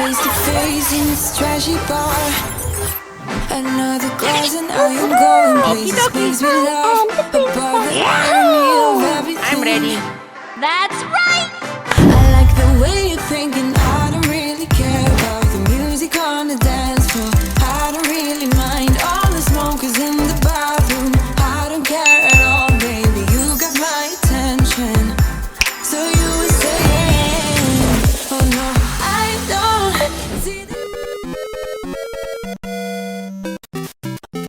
face to face in this trashy bar. Another glass and I am going places. Makes me laugh above the irony of everything. I'm ready. That's right! I like the way you're thinking. I don't really care about the music on the dance floor. I don't really mind all the smokers in the bathroom. I don't care at all, baby. You got my attention. So you were saying, oh no, I don't see the...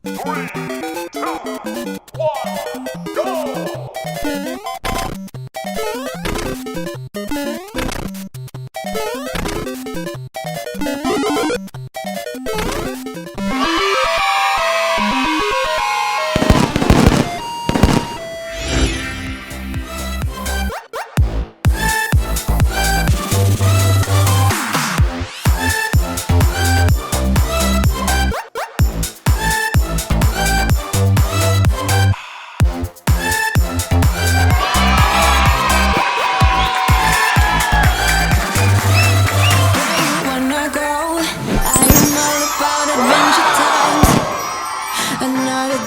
3, 2, 1, go!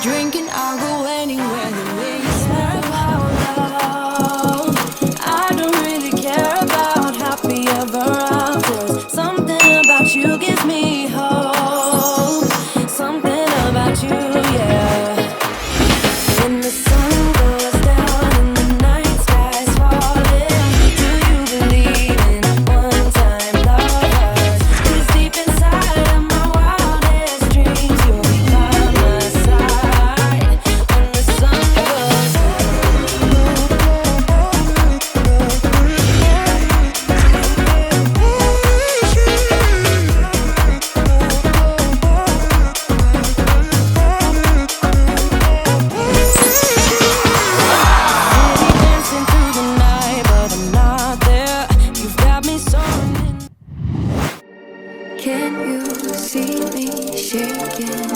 Drinking, I'll go anywhere the way you smell love. I don't really care about happy ever afters. Something about you gives me hope. Something about you, yeah. When the sun goes down and the night sky's falling, do you believe in one-time lovers? 'Cause deep inside of my wildest dreams, you'll be by my side. When the sun goes dancing through the night, but I'm not there. You've got me soaring. Can you see me shaking?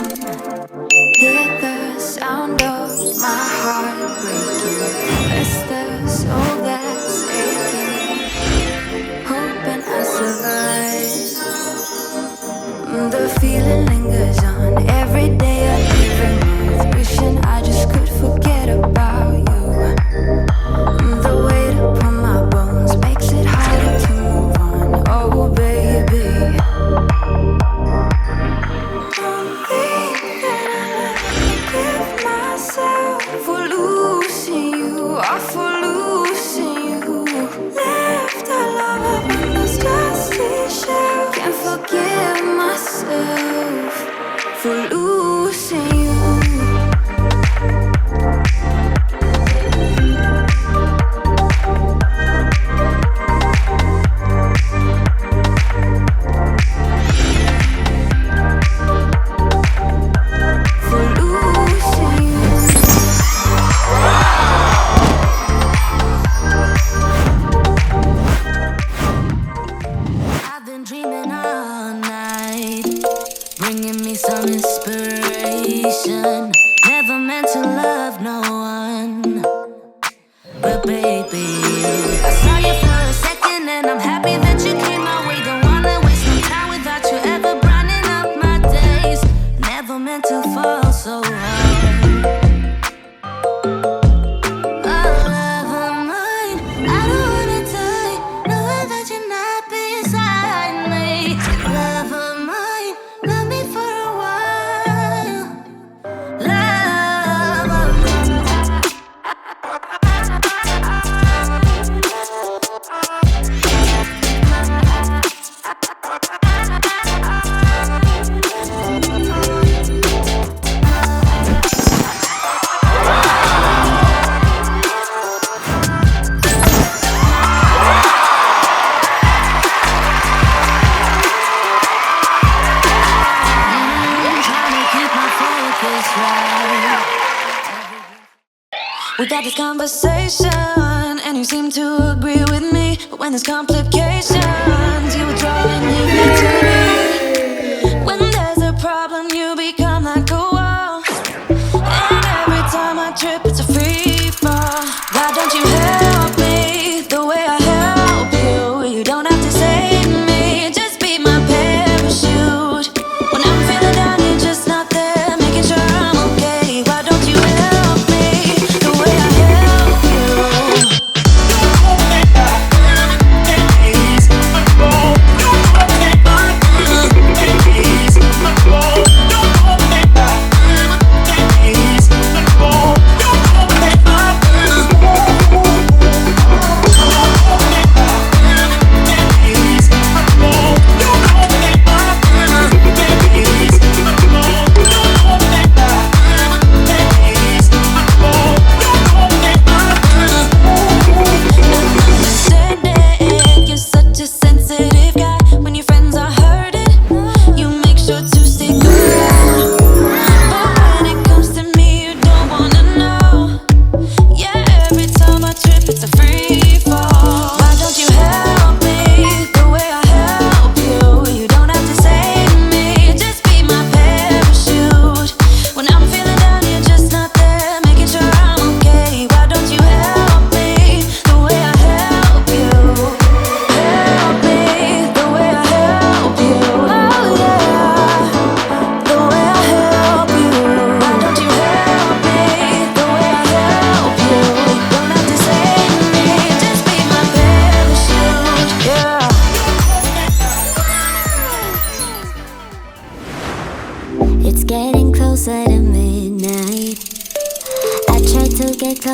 Hear the sound of my heart breaking. Press the soul that's aching, hoping I survive. The feeling lingers on every day of every month. Wishing I just could forget about you. The weight upon my bones makes it harder to move on. Oh baby, don't think that I'll ever forgive myself for losing you, or for losing you. Left our love up on those dusty shelves. Can't forgive myself for losing you. For losing you. I've been dreaming all night, bringing me some inspiration. Never meant to love no one, but baby, I saw you for a second and I'm happy that you came my way. Don't wanna waste no time without you ever brightening up my days. Never meant to fall so hard. Oh, love of mine, I don't wanna die, knowing that you're not beside me. Love of mine, love me for a while. Love of We got this conversation, and you seem to agree with me. But when there's complications, you withdraw and leave me to me. When there's a problem, you become like a wall. And every time I trip, it's a free fall. Why don't you help me the way I help you? You don't have to save me, just be my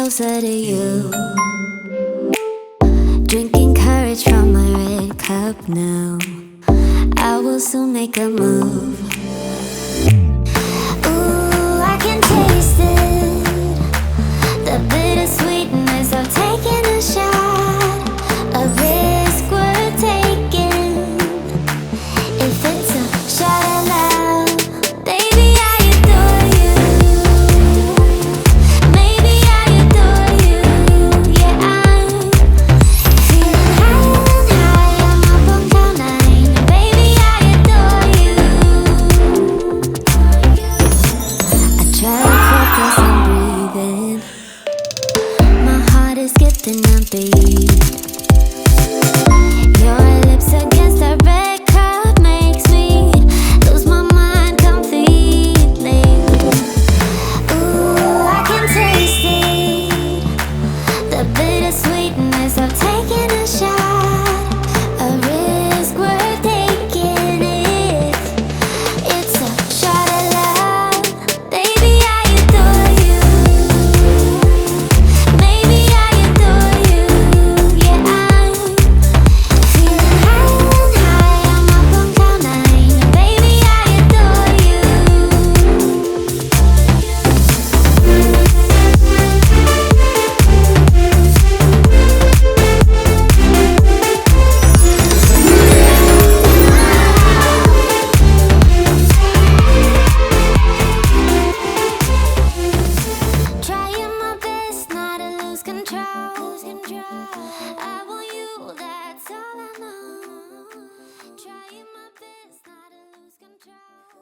closer to you. Drinking courage from my red cup now.